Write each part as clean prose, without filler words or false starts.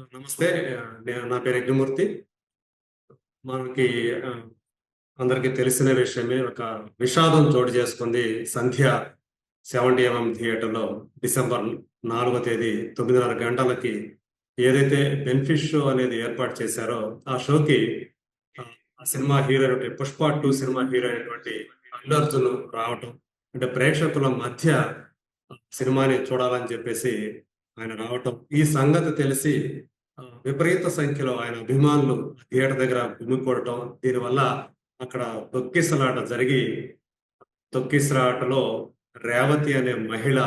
నమస్తే. నా పేరు యజ్ఞమూర్తి. మనకి ఆహ్, అందరికీ తెలిసిన విషయమే. ఒక విషాదం చోటు చేసుకుంది 'సంధ్య' 70 థియేటర్‌లో డిసెంబర్ 4వ తేదీ 9:30 గంటలకి ఏదైతే బెనిఫిట్ షో అనేది ఏర్పాటు చేశారో, ఆ షోకి ఆ సినిమా హీరో అయినటువంటి 'పుష్ప 2' సినిమా హీరో అయినటువంటి అల్లు అర్జున్ రావటం. అంటే ప్రేక్షకుల మధ్య సినిమాని చూడాలని చెప్పేసి ఆయన రావటం. ఈ సంగతి తెలిసి విపరీత సంఖ్యలో ఆయన అభిమానులు థియేటర్ దగ్గర గుమికూడటం. దీనివల్ల అక్కడ తొక్కిసలాట జరిగి, తొక్కిసలాటలో రేవతి అనే మహిళ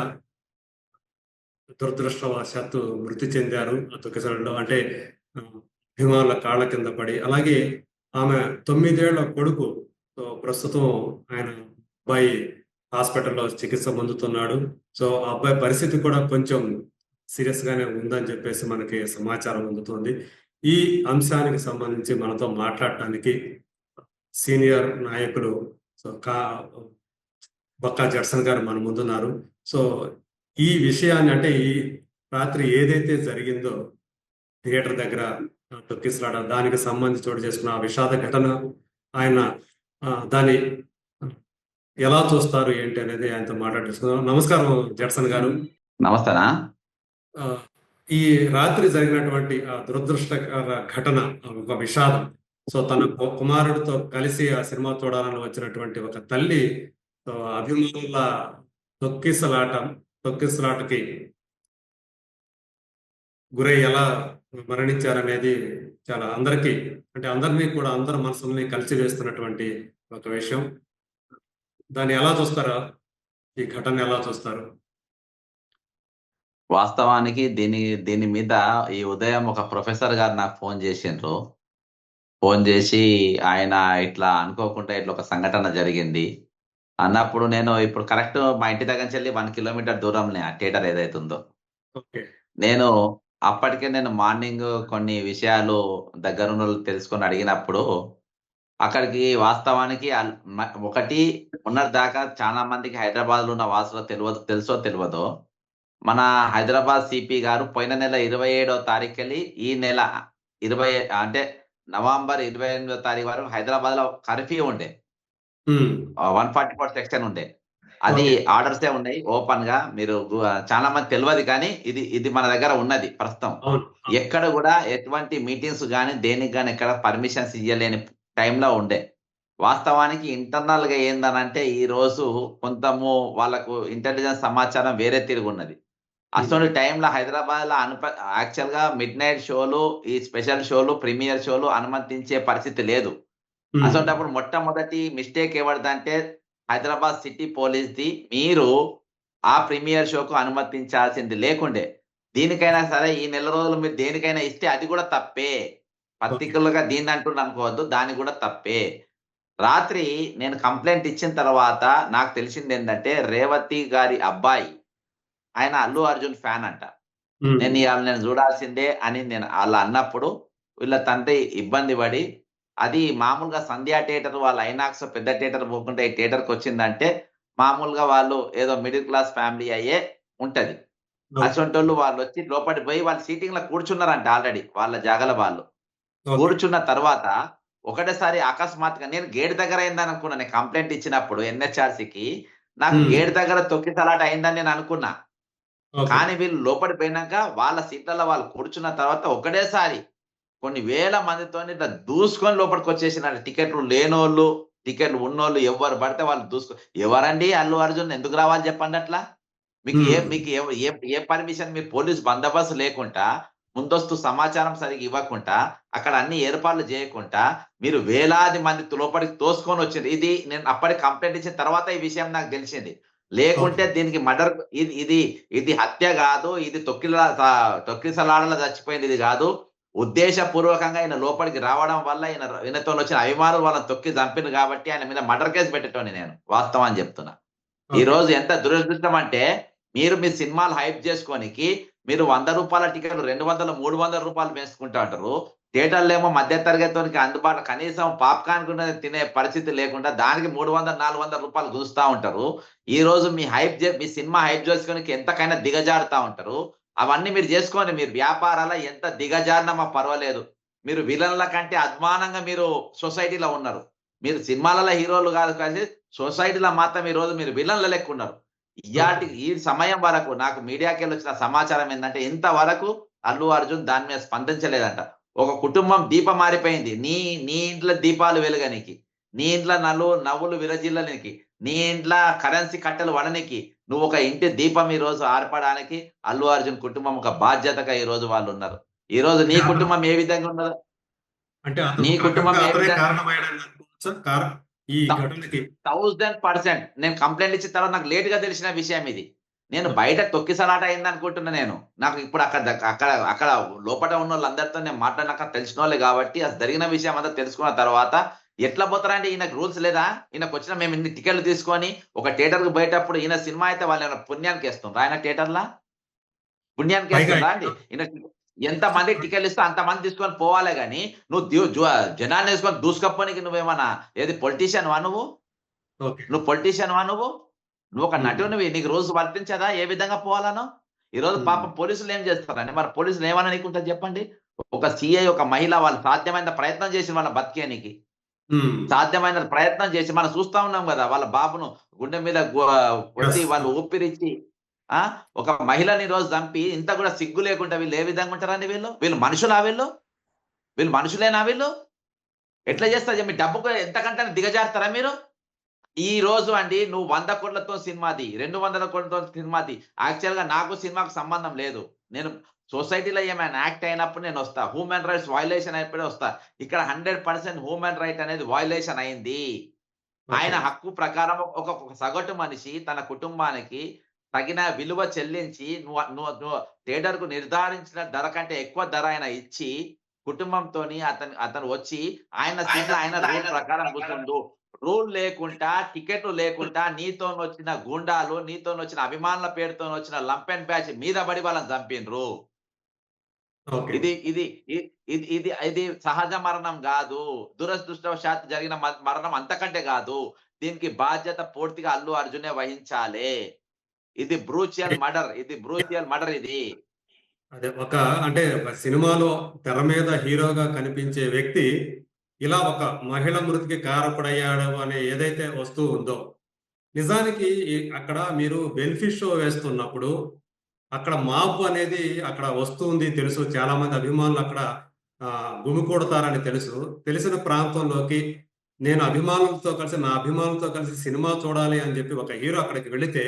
దురదృష్టవశాత్తు మృతి చెందారు. ఆ తొక్కిసలాటలో అంటే ఆహ్, అభిమానుల కాళ్ళ కింద పడి. అలాగే ఆమె 9 ఏళ్ల కొడుకు ప్రస్తుతం ఆయన అబ్బాయి హాస్పిటల్‌లో చికిత్స పొందుతున్నాడు. ఆ అబ్బాయి పరిస్థితి కూడా కొంచెం సీరియస్ గానే ఉందని చెప్పేసి మనకి సమాచారం అందుతుంది. ఈ అంశానికి సంబంధించి మనతో మాట్లాడటానికి సీనియర్ నాయకులు సో కా బొత్స జడ్సన్ గారు మన ముందున్నారు. సో, ఈ విషయాన్ని అంటే ఈ రాత్రి ఏదైతే జరిగిందో థియేటర్ దగ్గర తొక్కిసలాట దానికి సంబంధించి చోటు చేసుకున్న ఆ విషాద ఘటన ఆయన దాన్ని ఎలా చూస్తారు ఏంటి అనేది ఆయనతో మాట్లాడి తెలుసుకుందాం. నమస్కారం జడ్సన్ గారు. నమస్తేనా. ఈ రాత్రి జరిగినటువంటి దురదృష్టకర ఘటన ఒక విషాదం. తన కుమారుడితో కలిసి ఆ సినిమా చూడాలని వచ్చినటువంటి ఒక తల్లి అభిమానుల తొక్కిసలాట తొక్కిసలాటకి గురై ఎలా మరణించారనేది చాలా అందరికీ అంటే అందరినీ కూడా అందరి మనసుల్ని కలిచివేస్తున్నటువంటి ఒక విషయం. దాన్ని ఎలా చూస్తారా? ఈ ఘటనని ఎలా చూస్తారు? వాస్తవానికి దీని మీద ఈ ఉదయం ఒక ప్రొఫెసర్ గారు నాకు ఫోన్ చేసిండ్రు. ఫోన్ చేసి ఆయన ఇట్లా అనుకోకుండా ఇట్లా ఒక సంఘటన జరిగింది అన్నప్పుడు నేను ఇప్పుడు కరెక్ట్ మా ఇంటి దగ్గర నుంచి 1 కిలోమీటర్ దూరంనే ఆ థియేటర్ ఏదైతే ఉందో. ఓకే. నేను అప్పటికే మార్నింగ్ కొన్ని విషయాలు దగ్గరున్నోళ్ళు తెలుసుకొని అడిగినప్పుడు అక్కడికి వాస్తవానికి ఒకటి మొన్నటిదాకా చాలా మందికి హైదరాబాద్‌లో ఉన్న వాసులకు తెలుసో తెలవదో మన హైదరాబాద్ సిపి గారు పోయిన నెల 27వ తారీఖెళ్ళి ఈ నెల 20 అంటే నవంబర్ 28వ తారీఖు వరకు హైదరాబాద్‌లో కర్ఫ్యూ ఉండే. 144 సెక్షన్ ఉండే. అది ఓకే. ఆర్డర్సే ఉన్నాయి ఓపెన్‌గా. మీరు చాలా మంది తెలవదు కానీ ఇది మన దగ్గర ఉన్నది ప్రస్తుతం. అవును. ఎక్కడ గూడా ఎటువంటి మీటింగ్స్ గాని, దేనికి గాని ఎక్కడ పర్మిషన్స్ ఇయ్యలేని టైంలో ఉండే. వాస్తవానికి ఇంటర్నల్‌గా ఏందనంటే ఈరోజు కొంతము వాళ్ళకు ఇంటెలిజెన్స్ సమాచారం వేరే తిరుగున్నది. అసలు టైంలో హైదరాబాద్‌లో యాక్చువల్‌గా మిడ్‌నైట్ షోలు, ఈ స్పెషల్ షోలు, ప్రీమియర్ షోలు అనుమతించే పరిస్థితి లేదు. అసొంటప్పుడు మొట్టమొదటి మిస్టేక్ ఎవరిదంటే హైదరాబాద్ సిటీ పోలీస్‌ది. మీరు ఆ ప్రీమియర్ షోకు అనుమతించాల్సింది లేకుండే. దీనికైనా సరే ఈ నెల రోజులు మీరు దేనికైనా ఇస్తే అది కూడా తప్పే. ఓకే. పర్టిక్యులర్‌గా దీన్నంటున్నారనుకోవద్దు. దాన్ని కూడా తప్పే. రాత్రి నేను కంప్లెయింట్ ఇచ్చిన తర్వాత నాకు తెలిసిందేంటంటే రేవతి గారి అబ్బాయి ఆయన అల్లు అర్జున్ ఫ్యాన్ అంట. నేను జూడాల్సిందే అని నేను అలా అన్నప్పుడు, వీళ్ళ తండ్రి ఇబ్బంది పడి, అది మామూలుగా సంధ్యా థియేటర్ వాళ్ళ ఐనాక్స్ పెద్ద థియేటర్ పోకుంటే ఈ థియేటర్‌కొచ్చిందంటే, మామూలుగా వాళ్ళు ఏదో మిడిల్ క్లాస్ ఫ్యామిలీ అయ్యే ఉంటది. ఓకే. అసొంటోళ్ళు వాళ్ళొచ్చి లోపటికి పోయి వాళ్ళు సీటింగ్‌లో కూర్చున్నారంట ఆల్రెడీ. వాళ్ళ జాగాలో వాళ్ళు. ఓకే. కూర్చున్న తర్వాత ఒకటేసారి అకస్మాత్తుగా నేను గేట్ దగ్గర అయిందనుకున్నా. నేను కంప్లెయింట్ ఇచ్చినప్పుడు ఎన్‌హెచ్‌ఆర్‌సీకి. నాకు గేట్ దగ్గర తొక్కిసలాట అయిందని నేను అనుకున్నా. ఓకే. కానీ వీళ్ళు లోపలికి పోయినంక వాళ్ళ సీట్లలో వాళ్ళు కూర్చున్న తర్వాత ఒకటేసారి కొన్ని వేల మందితోని ఇట్లా దూసుకొని లోపలికొచ్చేసినారు. టికెట్లు లేనోళ్ళు, టికెట్లు ఉన్నోళ్ళు ఎవ్వరు పడితే వాళ్ళు ఎవరండి అల్లు అర్జున్ ఎందుకు రావాలి చెప్పండట్లా? మీకు ఏ పర్మిషన్ మీరు పోలీస్ బందోబస్తు లేకుంటా, ముందస్తు సమాచారం సరిగ్గా ఇవ్వకుంటా, అక్కడ అన్ని ఏర్పాట్లు చేయకుంటా, మీరు వేలాది మంది లోపలికి తోసుకొనొచ్చిండ్రు. ఇది నేను అప్పటికి కంప్లెయింట్ ఇచ్చిన తర్వాత ఈ విషయం నాకు తెలిసింది. లేకుంటే ఓకే. దీనికి మర్డర్ ఇది హత్య గాదు. ఇది తొక్కిసలాటలో చచ్చిపోయింది ఇది గాదు. ఉద్దేశపూర్వకంగా ఈయన లోపలికి రావడం వల్ల ఈయనతోనొచ్చిన అభిమానులు వాళ్ళని తొక్కి చంపిండ్రు గాబట్టి ఆయన మీద మర్డర్ కేస్ పెట్టేటోడిని నేను. వాస్తవం చెప్తున్నా. ఓకే. ఈరోజు ఎంత దురదృష్టం అంటే, మీ సినిమాలు హైప్ జేసుకోనికి మీరు రూ. 100 టికెట్లు 200, రూ. 300 వేసుకుంటా ఉంటారు. థియేటర్‌లేమో మధ్య తరగతోనికి అందుబాటులో కనీసం పాప్‌కార్న్ కూడా తినే పరిస్థితి లేకుండా దానికి రూ. 300, రూ. 400 గుంజుతా ఉంటారు. ఈరోజు మీ సినిమా హైప్ జేసుకోనికి ఎంతకైనా దిగజారుతా ఉంటారు. అవన్నీ మీరు చేసుకోండి. మీరు వ్యాపారాల ఎంత దిగజారినా పర్వాలేదు. మీరు విలన్ల కంటే అధ్వానంగా మీరు సొసైటీలో ఉన్నారు. మీరు సినిమాలలో హీరోలు కాదు కానీ సొసైటీలో మాత్రం ఈరోజు మీరు విలన్ల లెక్క ఉన్నారు. ఓకే. ఈ సమయం వరకు నాకు మీడియాకెళ్ళొచ్చిన సమాచారం ఏందంటే ఇంతవరకు అల్లు అర్జున్ దాని మీద స్పందించలేదంట. ఒక కుటుంబం దీపం మారిపోయింది. నీ నీ ఇంట్లో దీపాలు వెలగనీకి, నీ ఇంట్లో నవ్వులు విరజిల్లనీకి, నీ ఇంట్లో కరెన్సీ కట్టలు పడనీకి, నువ్వు ఒక ఇంటి దీపం ఈరోజు ఆర్పడానికి అల్లు అర్జున్ కుటుంబం ఒక బాధ్యతగా ఈరోజు వాళ్ళున్నారు. ఈరోజు నీ అంటే అతను కుటుంబం ఏ విధంగా ఉన్నదో, అంటే అతను నీ ఒక కుటుంబం రకంగా ఏ అతనే విధంగా కారణమయ్యాడని అనుకోవచ్చా? ఈ త ఘటనకి. 1000% నేను కంప్లెయింట్ ఇచ్చిన తర్వాత నాకు లేట్‌గా తెలిసిన విషయం ఇది. నేను బయట తొక్కిసలాట అయిందనుకుంటున్నా నేను. నాకు ఇప్పుడు అక్కడ లోపట ఉన్నోళ్ళందరితో నేను మాట్లాడినాక తెలిసినోళ్ళే గాబట్టి, అది జరిగిన విషయం అంతా తెలుసుకున్న తర్వాత ఎట్లా పోతారంటే ఈయనకు రూల్స్ లేదా? ఈయనకొచ్చిన మేము ఇన్ని టికెట్లు తీసుకొని ఒక థియేటర్‌కి పోయేటప్పుడు ఈయన సినిమా అయితే వాళ్ళేమైనా పుణ్యానికేస్తుండ్రా ఆయన థియేటర్‌ల? పైగా పుణ్యానికేస్తుండ్రా అండి? ఎంతమందికి టికెట్లిస్తే అంతమంది తీసుకొని పోవాలే గాని, నువ్వు జనాన్నేసుకొని దూసుకపోనీకి నువ్వేమన్నా ఏది పొలిటీషియన్‌వా నువ్వు? ఓకే. నువ్వు పొలిటీషియన్‌వా నువ్వు? నువ్వొక హ్మ్. నటునివి. నీకు రూల్స్ వర్తించదా? ఏ విధంగా పోవాలనో? ఈరోజు హ్మ్. పాపం పోలీసులు ఏం చేస్తారండి? మరి పోలీసులు ఏమననీకుంటది చెప్పండి? ఒక సీఐ, ఒక మహిళ వాళ్ళు సాధ్యమైనంత ప్రయత్నం చేసిండ్రు వాళ్ళని బతికేయనీకి. హ్మ్. సాధ్యమైనంత ప్రయత్నం చేసి మనం చూస్తా ఉన్నాం గదా! వాళ్ళ బాబును గుండె మీద కొట్టి యెస్. వాళ్ళు ఊపిరిచ్చి ఆ! ఒక మహిళని ఈరోజు చంపి ఇంత కూడా సిగ్గు లేకుండా వీళ్ళు ఏ విధంగా ఉంటారండి వీళ్ళు? వీళ్ళు మనుషులా వీళ్ళు? వీళ్ళు మనుషులేనా వీళ్ళు? ఎట్లా చేస్తారు? మీ డబ్బుకు ఎంతకంటే దిగజారుతారా మీరు? ఈ రోజు అండి నువ్వు 100,00,00,000తో సినిమా తీ, 200,00,00,000తో సినిమా తీ. యాక్చువల్‌గా నాకు సినిమాకు సంబంధం లేదు. నేను సొసైటీలో ఏమైనా యాక్ట్ అయినప్పుడు నేనొస్తా. హ్యూమన్ రైట్స్ వయలేషన్ అయినప్పుడే వస్తా. ఇక్కడ 100% హ్యూమన్ రైట్ అనేది వయలేషన్ అయింది. ఆయన ఓకే. హక్కు ప్రకారం ఒక సగటు మనిషి తన కుటుంబానికి తగిన విలువ చెల్లించి నువ్వు నువ్వు నువ్వు థియేటర్‌కు నిర్ధారించిన ధర కంటే ఎక్కువ ధర ఆయన ఇచ్చి, కుటుంబంతోని అతను వచ్చి ఆయన సీట్‌లో ఆయన రూల్ ప్రకారం కూర్చుండు. రూల్ లేకుండా, టికెట్లు లేకుండా నీతోనొచ్చిన గూండాలు, నీతోనొచ్చిన అభిమానుల పేరుతోనొచ్చిన లంపెన్ బ్యాచ్ మీద పడి వాళ్ళని చంపిండ్రు. ఓకే. ఇది ఇది ఇ ఇది ఇది ఇది సహజ మరణం గాదు. దురదృష్టవశాత్తు జరిగిన మరణం అంతకంటే గాదు. దీనికి బాధ్యత పూర్తిగా అల్లు అర్జునే వహించాలే. ఇది బ్రూచియల్ మర్డర్. ఇది బ్రూచియల్ మర్డర్ ఇది. అదే అంటే ఒక సినిమాలో తెర మీద హీరోగా కనిపించే వ్యక్తి, ఇలా ఒక మహిళ మృతికి కారకుడయ్యాడు అనే ఏదైతే వస్తువు ఉందో, నిజానికి అక్కడ మీరు బెనిఫిట్ షో వేస్తున్నప్పుడు, అక్కడ మాబ్ అనేది అక్కడ వస్తుంది తెలుసు. చాలామంది అభిమానులు అక్కడ గుమికూడతారని తెలుసు. తెలిసిన ప్రాంతంలోకి నేను అభిమానులతో కలిసి, నా అభిమానులతో కలిసి సినిమా చూడాలి అని జెప్పి ఒక హీరో అక్కడికి వెళితే,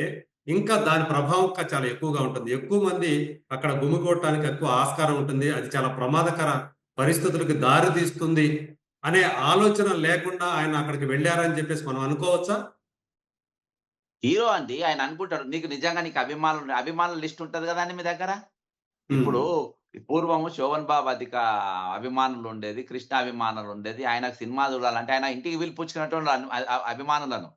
ఇంకా దాని ప్రభావం ఇంకా చాలా ఎక్కువగా ఉంటుంది. ఎక్కువ మంది అక్కడ గుమిగూడటానికి ఎక్కువ ఆస్కారం ఉంటుంది. అది చాలా ప్రమాదకర పరిస్థితులకు దారి తీస్తుంది అనే ఆలోచన లేకుండా ఆయన అక్కడికి వెళ్లారని జెప్పేసి మనం అనుకోవచ్చా? హీరో అండి. ఆయన అనుకుంటాడు. నీకు నిజంగా అభిమానుల లిస్ట్ ఉంటది గదండీ మీ దగ్గర. హ్మ్. ఇప్పుడు పూర్వము 'శోభన్ బాబు' అభిమానులుండేది. 'కృష్ణ' అభిమానులుండేది. ఆయనకు సినిమా జూడాలంటే ఆయన ఇంటికి పిలిపించుకునేటోళ్ళు అభిమానులను.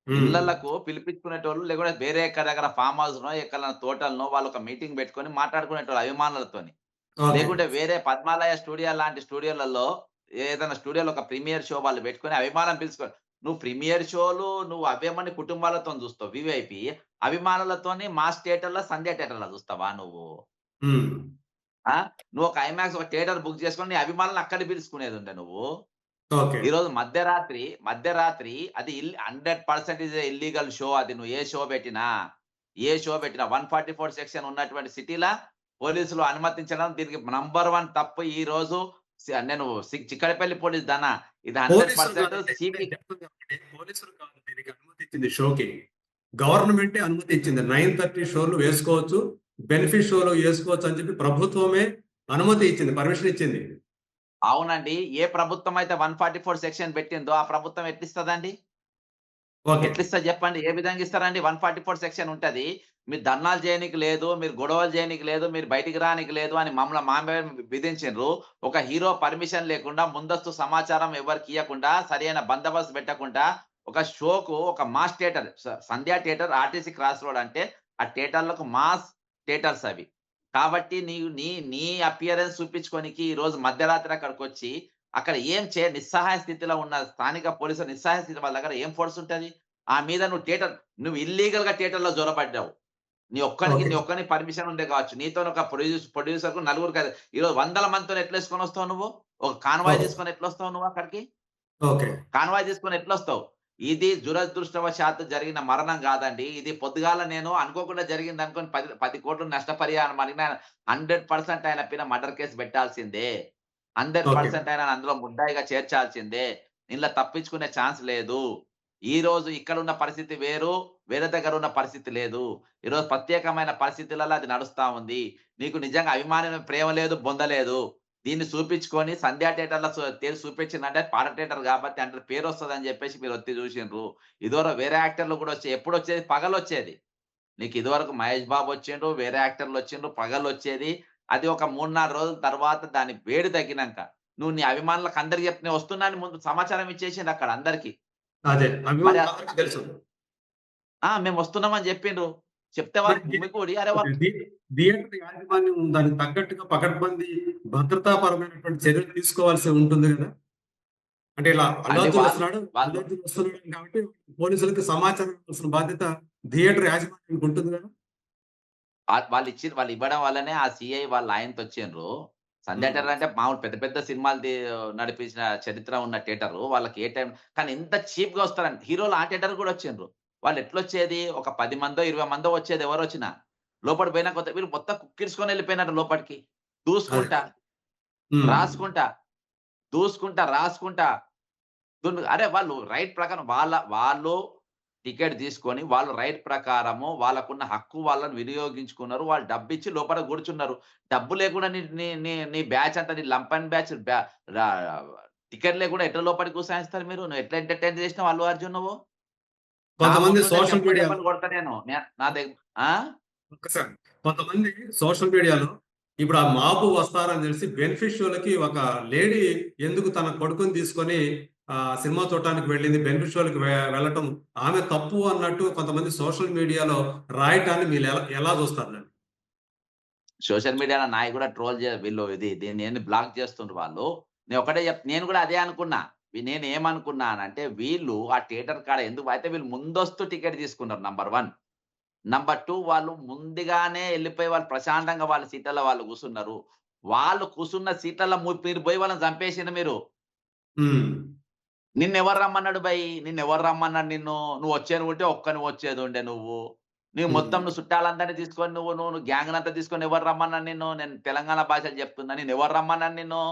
హ్మ్. ఇళ్ళలకు పిలిపించుకునేటోళ్ళు లేకుంటే వేరే ఎక్కడ దగ్గర ఫార్మ్ హౌస్‌నో, ఎక్కడైనా తోటలనో వాళ్ళొక మీటింగ్ పెట్టుకొని మాట్లాడుకునేటోళ్ళు అభిమానులతోని. ఓకే. లేకుంటే వేరే పద్మాలయ స్టూడియో లాంటి స్టూడియోలలో ఏదైనా స్టూడియోలో ఒక ప్రీమియర్ షో వాళ్ళు పెట్టుకొని అభిమానులను పిలుచుకొని నువ్వు ప్రీమియర్ షోలు నువ్వు అవేమని కుటుంబాలతోని చూస్తావు వీవైపీ. అభిమానులతోని మాస్ థియేటర్‌లో, సంధ్య థియేటర్‌లో చూస్తావా నువ్వు? హ్మ్. ఆ! నువ్వు ఒక ఐమాక్స్ ఒక థియేటర్ బుక్ చేసుకొని నీ అభిమానులను అక్కడ పిలుచుకునేదుండే నువ్వు. ఓకే. ఈరోజు మధ్యరాత్రి అది 100% ఇల్లీగల్ షో అది. నువ్వు ఏ షో పెట్టినా 144 సెక్షన్ ఉన్నటువంటి సిటీలా పోలీసులు అనుమతించడం దీనికి నంబర్ 1 తప్పు ఈరోజు నేను చిక్కడపల్లి పోలీస్ ఇది పోలీసులు 100% కాదండి. సిపి నేను చెప్తుంది ఒకటి. పోలీసులు కాదు దీనికి అనుమతి ఇచ్చింది షోకి. గవర్నమెంటే అనుమతి ఇచ్చింది. 9:30 షోలు వేసుకోవచ్చు. బెనిఫిట్ షోలు వేసుకోవచ్చు అని చెప్పి ప్రభుత్వమే అనుమతి ఇచ్చింది. పర్మిషన్ ఇచ్చింది. అవునండి. ఏ ప్రభుత్వం అయితే 144 సెక్షన్ పెట్టిందో ఆ ప్రభుత్వం ఎట్లిస్తదండి? ఓకే. ఎట్లిస్తది జెప్పండి? ఏ విధంగా ఇస్తారండి? 144 సెక్షన్ ఉంటది. మీరు ధర్నాలు జేయనీకి లేదు, మీరు గొడవలు జేయనీకి లేదు, మీరు బయటికి రానీకి లేదు అని మా మీద విధించిండ్రు. ఒక హీరో పర్మిషన్ లేకుండా, ముందస్తు సమాచారం ఎవరికియ్యకుండా, సరైన బందోబస్తు పెట్టకుండా, ఒక షోకు ఒక మాస్ థియేటర్ సంధ్య థియేటర్ ఆర్టీసీ క్రాస్ రోడ్ అంటే, ఆ థియేటర్‌లకు మాస్ థియేటర్స్ అవి. కాబట్టి నీవు నీ నీ అపియరెన్స్ చూపించుకోనికి ఈరోజు మధ్యరాత్రి అక్కడికొచ్చి, అక్కడ ఏం నిస్సహాయ స్థితిలో ఉన్న స్థానిక పోలీసులు నిస్సహాయ స్థితి వాళ్ళ దగ్గర ఏం ఫోర్స్ ఉంటది? ఆ మీద నువ్వు ఇల్లీగల్‌గా థియేటర్‌లో జొరబడ్డావు. నీ ఓకే. ఒక్కనికి పర్మిషన్ ఉండే కావచ్చు. నీతోని ఒక ప్రొడ్యూసర్‌కు నలుగురు కాదు. ఈరోజు వందల మందితోని ఎట్లేసుకొని వస్తావు నువ్వు? ఒక కాన్వాయ్ ఓకే. తీసుకొని ఎట్లొస్తావు నువ్వు అక్కడికి? ఓకే. కాన్వాయ్ తీసుకొని ఎట్లొస్తావు? ఇది దురదృష్టవశాత్తు జరిగిన మరణం గాదండి. ఇది పొద్దుగాల నేను అనుకోకుండా జరిగిందనుకోని 10,00,00,000 నష్టపరిహారం అడిగినా 100% ఆయన పైన మర్డర్ కేస్ పెట్టాల్సిందే. ఓకే. 100% ఆయనను అందులో ముద్దాయిగా చేర్చాల్సిందే. ఇందులో తప్పించుకునే ఛాన్స్ లేదు. ఈరోజు ఇక్కడున్న పరిస్థితి వేరు. వేరే దగ్గర ఉన్న పరిస్థితి లేదు. ఈరోజు ప్రత్యేకమైన పరిస్థితులలో అది నడుస్తా ఉంది. నీకు నిజంగా అభిమానం, ప్రేమ లేదు, బొంద లేదు. దీన్ని చూపించుకొని సంధ్యా థియేటర్‌లో చూపించిందంటే పాట థియేటర్ కాబట్టి అంటే పేరొస్తదని జెప్పేసి మీరొచ్చి జూషిండ్రు. ఇదివరకు వేరే యాక్టర్‌లు గూడా ఎప్పుడొచ్చేది? పగలొచ్చేది. నీకు ఇదివరకు 'మహేష్ బాబు' వచ్చిండ్రు, వేరే యాక్టర్‌లొచ్చిండ్రు, పగలొచ్చేది. అది ఒక 3, 4 రోజుల తర్వాత దాని వేడి తగ్గినంక, నువ్వు నీ అభిమానులకు అందరికి జెప్పు నేను వస్తున్నా అని ముందు సమాచారం ఇచ్చేసిండ్రు అక్కడ అందరికి. అదే. మరి అభిమానులందరికీ తెలుసు. మేమొస్తున్నామని జెప్పిండ్రు. చెప్తే మరి వాళ్ళు గుమిగూడి అరే ఓకే. థియేటర్ యాజమాన్యం దానికి తగ్గట్టుగా పకడ్బందీ భద్రతాపరమైనటువంటి చర్యలు తీసుకోవాల్సి ఉంటుంది గదా! అంటే ఇలా అంటే అల్లు వాళ్ళు అర్జున్ వస్తున్నాడు కాబట్టి పోలీసులకి సమాచారం ఇవ్వాల్సిన బాధ్యత థియేటర్ యాజమాన్యానికి ఉంటుంది గదా! వాళ్ళు ఇవ్వడం వల్లనే ఆ సీఐ వాళ్ళ ఆయనతోచ్చిండ్రు. సంధ్యా హ్మ్. థియేటర్ అంటే మామూలు పెద్ద పెద్ద సినిమాలు నడిపించిన చరిత్ర ఉన్న థియేటరు. వాళ్ళకి ఏ టైం కానీ ఎంత చీప్‌గా వస్తారంటే హీరోలు ఆ థియేటర్‌కి గూడా వచ్చిండ్రు. వాళ్ళు ఎట్లొచ్చేది ఒక 10 మందో, 20 మందో వచ్చేది ఎవరొచ్చినా. లోపటికి పోయిన కొత్త వీళ్ళు మొత్తం కుక్కిర్చుకొని ఎళ్ళిపోయినారు లోపటికి. అదే. దూసుకుంటా, హ్మ్. రాసుకుంటా, దూసుకుంటా, రాసుకుంటా. అరే వాళ్ళు రైట్ ప్రకారం వాళ్ళు టికెట్ తీసుకొని, వాళ్ళు రైట్ ప్రకారము వాళ్ళకున్న హక్కు వాళ్ళని వినియోగించుకున్నారు. వాళ్ళు డబ్బిచ్చి లోపల కూర్చున్నారు. డబ్బు లేకుండా నీ నీ నీ నీ బ్యాచ్ అంతా నీ లంపెన్ బ్యాచ్ రా టికెట్ లేకుండా ఎట్లా లోపలికి గుసాయిస్తారు మీరు? నువ్వు ఎట్లా ఎంటర్‌టైన్ చేసినావు అల్లు అర్జున్ నువ్వు? నా కొంతమంది ముందుండే సోషల్ మీడియాలో దెబ్బలు కొడతా నేను. నా దగ్ ఆ! ఒక్కసారి కొంతమంది సోషల్ మీడియాలో ఇప్పుడు ఆ మాపు వస్తారని తెలిసి బెనిఫిట్ ఒక లేడీ ఎందుకు తన కొడుకుని తీసుకొని సినిమా చూడటానికి వెళ్ళింది. బెనిఫిట్ షో‌లకి వెళ్ళటం ఆమె తప్పు అన్నట్టు కొంతమంది సోషల్ మీడియాలో రాయటాన్ని మీరు ఎలా ఎలా చూస్తారు దాన్ని? సోషల్ మీడియాలో నాయి గూడా ట్రోల్ వీళ్ళు దీన్నేంది బ్లాక్ చేస్తుండ్రు వాళ్ళు. నేను గూడా అదే అనుకున్నా. నేనేమనుకున్నానంటే వీళ్ళు ఆ థియేటర్ కాడ అయితే వీళ్ళు ముందస్తు టికెట్ తీసుకున్నారు నంబర్ 1. నంబర్ 2 వాళ్ళు ముందుగానే ఎళ్ళిపోయి వాళ్ళు ప్రశాంతంగా వాళ్ళ సీట్లలో వాళ్ళు కూసున్నారు. వాళ్ళు కూసున్న సీట్లలో మీరు పోయి వాళ్ళని చంపేసిండ్రు మీరు. హ్మ్. నిన్నెవరు రమ్మన్నాడు బయ్? నిన్నెవరు రమ్మన్నాడు నిన్ను? నువ్వొచ్చేనుంటే ఒక్కనివి వచ్చేదుండే నువ్వు. హ్మ్. నువ్వు చుట్టాలందరిని తీసుకొని నువ్వు గ్యాంగ్‌నంతా తీసుకొని ఎవరు రమ్మన్నాడు నిన్ను? నేను తెలంగాణ భాషలో చెప్తున్నా. నిన్నెవరు రమ్మన్నాడు నిన్ను?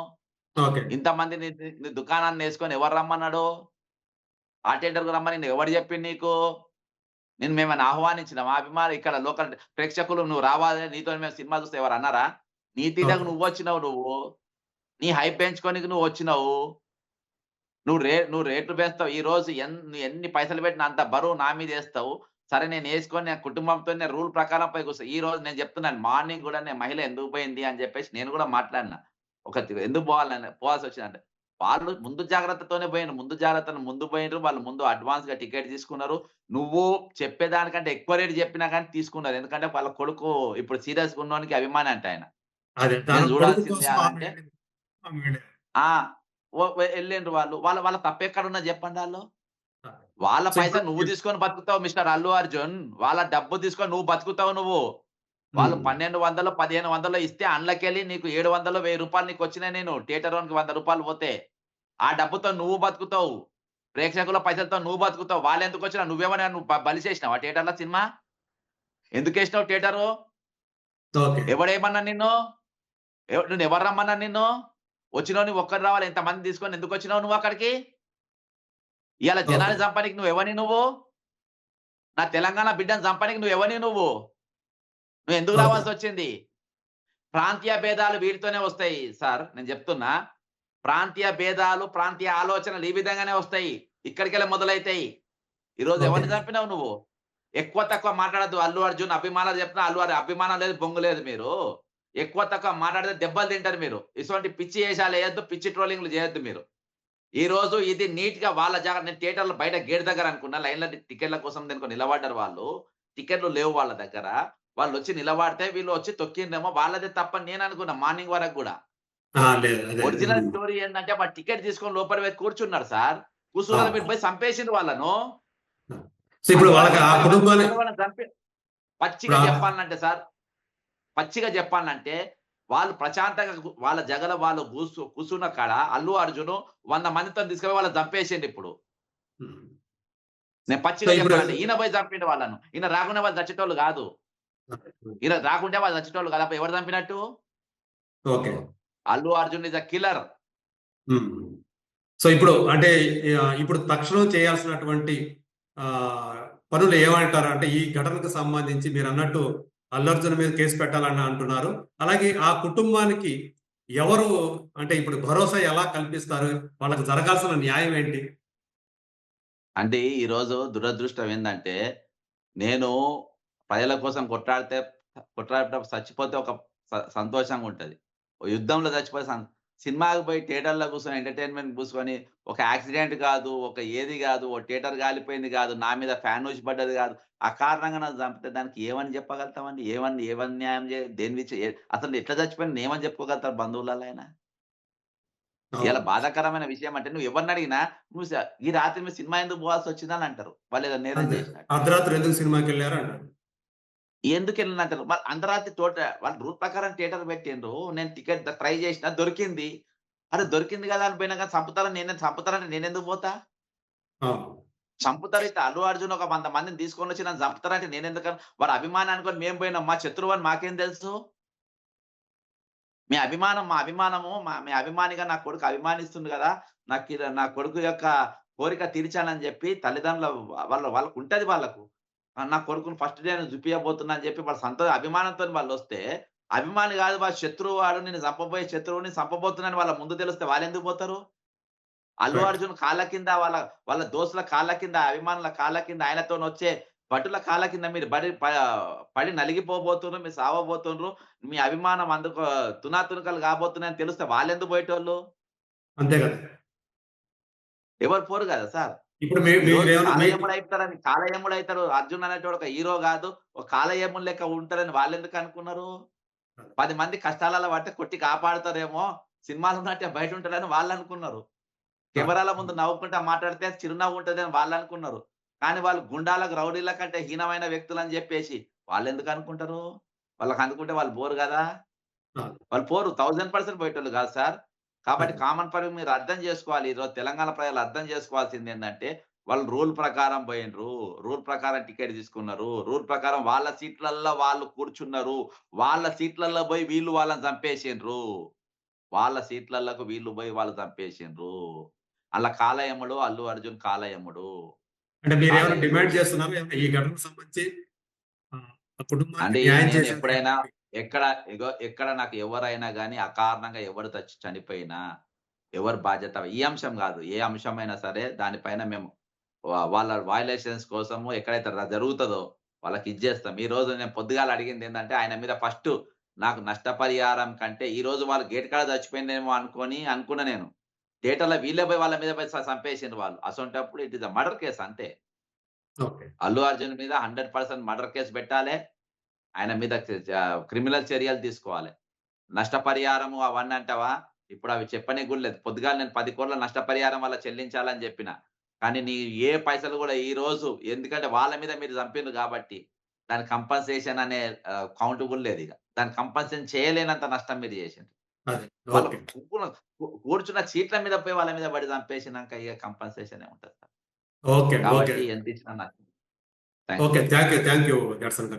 ఓకే. ఇంతమంది నీ దుకాణాన్నేసుకొని ఎవరు రమ్మన్నాడు? ఆ థియేటర్‌కి రమ్మని ఎవడు చెప్పిండు నీకు? మేమేమైనా ఆహ్వానించినామా? ఇక్కడ లోకల్ ప్రేక్షకులు నువ్వు రావాలి నీతోని మేము సినిమా చూస్తే ఎవరన్నారా? నీ తీటకు ఓకే. నువ్వొచ్చినావు నువ్వు. నీ హైప్ పెంచుకోనికి నువ్వొచ్చినావు. నువ్వు రేట్లు పెంచుతావు. ఈరోజు ఎన్ని పైసలు పెట్టినా అంత బరువు నా మీదేస్తావు. సరే నేనేసుకొని నా కుటుంబంతో నేను రూల్ ప్రకారం పోయి కూర్చో. ఈరోజు నేను చెప్తున్నాను మార్నింగ్ గూడా నేను మహిళ ఎందుకు పోయింది అని చెప్పేసి నేను గూడా మాట్లాడినా. ఎందుకు పోవాల్సొచ్చిందంటే, వాళ్ళు ముందు జాగ్రత్తతోనే పోయిండ్రు. ముందు పోయిండ్రు. వాళ్ళు ముందు అడ్వాన్స్‌గా టికెట్ తీసుకున్నారు. నువ్వు చెప్పేదానికంటే ఎక్కువ రేట్ చెప్పినా గాని తీసుకున్నారు. ఎందుకంటే వాళ్ళ కొడుకు ఇప్పుడు సీరియస్‌గా ఉన్నోనికి అభిమాని అంట ఆయన. అదే తన నేను కొడుకు చూడాల్సిందే కోసం ఆమె అనంటే వెళ్ళింది. ఆమె వెళ్ళింది. ఆ! ఎళ్ళిండ్రు వాళ్ళు. వాళ్ళ తప్పెక్కడున్నది జెప్పండాళ్ళు? ఆ! వాళ్ళ సో ఇప్పుడు పైసలు నువ్వు తీసుకొని బతుకుతావు మిస్టర్ అల్లు అర్జున్. వాళ్ళ డబ్బు తీసుకొని నువ్వు బతుకుతావు నువ్వు. వాళ్ళు హ్మ్. 1200, 1500 ఇస్తే అందులోకెళ్ళి నీకు 700, ₹1000 నీకొచ్చినాయి థియేటరోనికి ₹100 పోతే. ఆ డబ్బుతో నువ్వు బతుకుతావు. ప్రేక్షకుల పైసలతో నువ్వు బతుకుతావు. వాళ్ళెందుకొచ్చినా నువ్వు బలి చేసినావా థియేటర్‌లో సినిమా? ఎందుకేసినావు థియేటరు? ఓకే. ఎవడేమన్నాడు నిన్ను? నిన్నెవరు రమ్మన్నారు నిన్ను? వచ్చినోడు నువ్వు ఒక్కడు రావాలి. ఇంతమందిని తీసుకొని ఎందుకొచ్చినావు నువ్వక్కడికి? ఇయాల ఓకే. జనాన్ని చంపనీకి నువ్వెవనివి నువ్వు? నా తెలంగాణ బిడ్డని చంపనీకి నువ్వెవనివి నువ్వు? నువ్వెందుకు ఓకే. రావాల్సొచ్చింది? ప్రాంతీయ భేదాలు వీటితోనే వస్తాయి సార్. నేను చెప్తున్నా. ప్రాంతీయ భేదాలు, ప్రాంతీయ ఆలోచనలు ఈ విధంగానే వస్తాయి. ఇక్కడికెళ్ళే మొదలైతాయి. ఈరోజు ఓకే. ఎవరిని చంపినావు నువ్వు? ఎక్కువ తక్కువ మాట్లాడొద్దు. అల్లు అర్జున్ అభిమానాలు చెప్తున్నా అభిమానం లేదు, బొంగు లేదు మీరు. ఎక్కువ తక్కువ మాట్లాడితే దెబ్బలు తింటారు మీరు. ఇటువంటి పిచ్చి ఏషాలేయొద్దు, పిచ్చి ట్రోలింగ్‌లు చేయొద్దు మీరు. ఈరోజు ఇది నీట్‌గా వాళ్ళ నేను థియేటర్‌లో బయట గేట్ దగ్గర అనుకున్నా. లైన్‌లో టికెట్‌ల కోసం దేనికో నిలబడ్డారు వాళ్ళు. టికెట్‌లు లేవు వాళ్ళ దగ్గర. వాళ్ళొచ్చి నిలబడితే వీళ్ళొచ్చి తొక్కిండ్రేమో వాళ్ళదే తప్పని నేననుకున్నా మార్నింగ్ వరకు గూడా. లేదు. అదే. ఒరిజినల్ హ్మ్. స్టోరీ ఏందంటే వాడు టికెట్ తీసుకొని లోపలికి పోయి కూర్చున్నాడు సార్. ఆ! కూర్చున్నది మీరు పోయి చంపేసిండ్రు వాళ్ళను. సో ఇప్పుడు అల్లు వాళ్ళకి అర్జున్ ఆ 10 మంది కుటుంబాన్ని కూర్చున్నారు వాళ్ళని పచ్చిగా ఇప్పుడు చెప్పాలంటే సార్, పచ్చిగా చెప్పాలంటే వాళ్ళు ప్రశాంతంగా వాళ్ళ జగల వాళ్ళు కూసున్న కాడ అల్లు అర్జున్ 100 మందితోని తీసుకుపోయి వాళ్ళని చంపేసిండు ఇప్పుడు. హ్మ్. నేను సో పచ్చిగా ఇప్పుడు చెప్పాలంటే. ఈయన పోయి చంపిండు వాళ్ళను. ఈయన రాకుండా వాళ్ళు చచ్చేటోళ్ళు గాదు. ఈయన రాకుంటే వాళ్ళు చచ్చేటోళ్ళు కాదు. అప్పుడు ఎవరు చంపినట్టు? Okay. Allu Arjun is a killer. Hmm. So ఇప్పుడు అంటే ఇప్పుడు తక్షణం చేయాల్సినటువంటి పనులు ఏమంటారు? అంటే ఈ ఘటనకు సంబంధించి మీరన్నట్టు అల్లు అర్జున్ మీద కేసు పెట్టాలని అంటున్నారు. అలాగే ఆ కుటుంబానికి ఎవరు అంటే ఇప్పుడు భరోసా ఎలా కల్పిస్తారు? వాళ్ళకి జరగాల్సిన న్యాయం ఏంటి? అంటే ఈరోజు దురదృష్టం ఏందంటే, నేను ప్రజల కోసం కొట్లాడేటప్పుడు చచ్చిపోతే ఒక సంతోషంగా ఉంటది. ఓ యుద్ధంలో చచ్చిపోతే సినిమాకి పోయి థియేటర్‌లో కూర్చొని ఎంటర్‌టైన్‌మెంట్ కూర్చొని ఒక యాక్సిడెంట్ గాదు, ఒక ఏది గాదు, ఓ థియేటర్ కాలిపోయింది గాదు, నా మీద ఫ్యాన్ ఊసి పడ్డది గాదు. అకారణంగా నన్ను చంపితే దానికి ఏమని చెప్పగలుగుతామండి? ఏమని న్యాయం దేని విషయం అసలు ఎట్లా చచ్చిపోయిండు ఏమని చెప్పుకోగలుగుతారు బంధువులైనా? ఇయాల అవును. బాధాకరమైన విషయం అంటే నువ్వు ఎవరినడిగినా నువ్వు ఈ రాత్రి మీరు సినిమా ఎందుకు పోవాల్సొచ్చిందని అంటారు. వాళ్ళేదో నేరం అంతే. జేసినట్టు. అర్ధరాత్రి ఎందుకు సినిమాకెళ్లారు అంటారు. ఎందుకెళ్ళినంటారు. మరి అర్ధరాత్రి వాళ్ళు రూల్ ప్రకారం థియేటర్ పెట్టిండ్రు. నేను టికెట్ ట్రై జేసినా దొరికింది. అరె! దొరికింది గదా! అని పోయినా గాని చంపుతారంటే నేనెందుకు పోతా? అవును. చంపుతారు ఇట్లా అల్లు అర్జున్ ఒక 100 మందిని తీసుకొనొచ్చి నన్ను చంపుతారంటే వాడు అభిమాని అనుకోని మేము పోయినాం. మా శత్రువని మాకేం తెలుసు? మా అభిమానము మీ అభిమానిగా నా కొడుకు అభిమానిస్తుండు గదా! నా కొడుకు యొక్క కోరిక తీర్చాలని జెప్పి తల్లిదండ్రుల వాళ్ళకుంటది వాళ్ళకు. నా కొడుకుని ఫస్ట్ డే నేను జూపియబోతున్నా అని జెప్పి వాళ్ళ అభిమానంతోని వాళ్ళొస్తే, అభిమాని గాదు వాడు శత్రువు వాడు నిన్ను చంపబోయే శత్రువుని చంపబోతున్నాడని వాళ్ళ ముందు తెలిస్తే వాళ్ళెందుకు పోతారు? అల్లు రైట్. అర్జున్ కాళ్ళ కింద వాళ్ళ దోస్తుల కాళ్ళ కింద, అభిమానుల కాళ్ళ కింద, ఆయనతోనొచ్చే భటుల కాళ్ళ కింద మీరు పడి నలిగిపోబోతుర్రు. మీరు సావబోతుండ్రు. మీ అభిమానం అందుకు తునాతునకలు కాబోతున్నాయని తెలిస్తే వాళ్ళెందుకు పోయేటోళ్ళు? అంతే గదా! ఎవరు పోరు గదా సార్. ఇప్పుడు ఈరోజు మీరేమన్నా కాలయముడైతాడు. అర్జున్ అనేటోడు ఒక హీరో గాదు. ఒక కాలయముడు లెక్క ఉంటాడని వాళ్ళెందుకు అనుకున్నారు? 10 మంది కష్టాలలో పడితే కొట్టి కాపాడుతారేమో, సినిమాలో ఉన్నట్టే బయటుంటాడని వాళ్ళనుకున్నారు. కెమెరాల ముందు నవ్వుకుంటా మాట్లాడితే చిరునవ్వు ఉంటదని వాళ్ళనుకున్నారు. కానీ వాళ్ళు గుండాలకు, రౌడీల కంటే హీనమైన వ్యక్తులని జెప్పేసి వాళ్ళెందుకనుకుంటారు? వాళ్ళకనుకుంటే వాళ్ళు బోరు గదా! ఆ! వాళ్ళు పోరు. 1000% పోయేటోళ్ళు గాదు సార్. కాబట్టి అదే. కామన్ పర్సన్ మీరు అర్థం జేసుకోవాలి. ఈరోజు తెలంగాణ ప్రజలు అర్థం జేసుకోవాల్సిందేందంటే, వాళ్ళు రూల్ ప్రకారం పోయిండ్రు. రూల్ ప్రకారం టికెట్ తీసుకున్నారు. రూల్ ప్రకారం వాళ్ళ సీట్లల్లో వాళ్ళు కూర్చున్నారు. వాళ్ళ సీట్లల్లో బోయి వీళ్ళు వాళ్ళని చంపేసిండ్రు. వాళ్ళ సీట్లల్లకు వీళ్ళు బోయి వాళ్ళు చంపేసిండ్రు. ఆళ్ళ కాలయముడు అల్లు అర్జున్ కాలయముడు. అంటే మీరేమైనా కాలయముడు. డిమాండ్ చేస్తున్నారా? ఈ ఘటనకు సంబంధించి ఆ కుటుంబానికి అంటే న్యాయం చేసేందుకు నేనెప్పుడైనా ఎక్కడ ఎక్కడ నాకు ఎవరైనా గాని అకారణంగా ఎవరు చనిపోయినా, ఎవరు బాధ్యత ఈ అంశం గాదు. ఏ అంశమైనా సరే దానిపైన మేము వాళ్ళ వయలేషన్స్ కోసము ఎక్కడైతే జరుగుతదో వాళ్ళకి ఇచ్చేస్తాం. ఈరోజు నేను పొద్దుగాల అడిగిందేందంటే ఆయన మీద ఫస్టు నాకు నష్టపరిహారం కంటే ఈరోజు వాళ్ళు గేట్ కాడ చచ్చిపోయిందేమో అనుకున్నా నేను. థియేటర్‌లో వీళ్ళే పోయి వాళ్ళ మీద పోయి చంపేసిండ్రు వాళ్ళు. అసొంటప్పుడు it is a murder case అంతే. ఓకే. అల్లు అర్జున్ మీద 100% మర్డర్ కేస్ పెట్టాలె. ఆయన మీద క్రిమినల్ చర్యలు తీసుకోవాలి. నష్టపరిహారము అవన్నీ అంటావా? ఇప్పుడు అవి చెప్పనీకి గూడా లేదు. పొద్దుగాల నేను 10,00,00,000 నష్టపరిహారం వాళ్ళకి చెల్లించాలని జెప్పిన. కానీ ఏ పైసలు గూడా ఈరోజు ఎందుకంటే వాళ్ళ మీద మీరు చంపిండ్రు గాబట్టి, దాని కంపెన్సేషన్ అనే కౌంట్ గూడా లేదిగ. దాన్ని కంపెన్సేషన్ చేయలేనంత నష్టం మీరు జేసిండ్రు. అదే. వాళ్ళు ఓకే. కూర్చున్న సీట్ల మీద పోయి వాళ్ళ మీద పడి చంపేసినంక ఇగ కంపెన్సేషన్ ఏముంటది సార్. ఓకే. ఓకే. కాబట్టి ఎంత ఇచ్చినా నష్టం. Thank you. Okay. Thank you. Thank you. Judson గారు.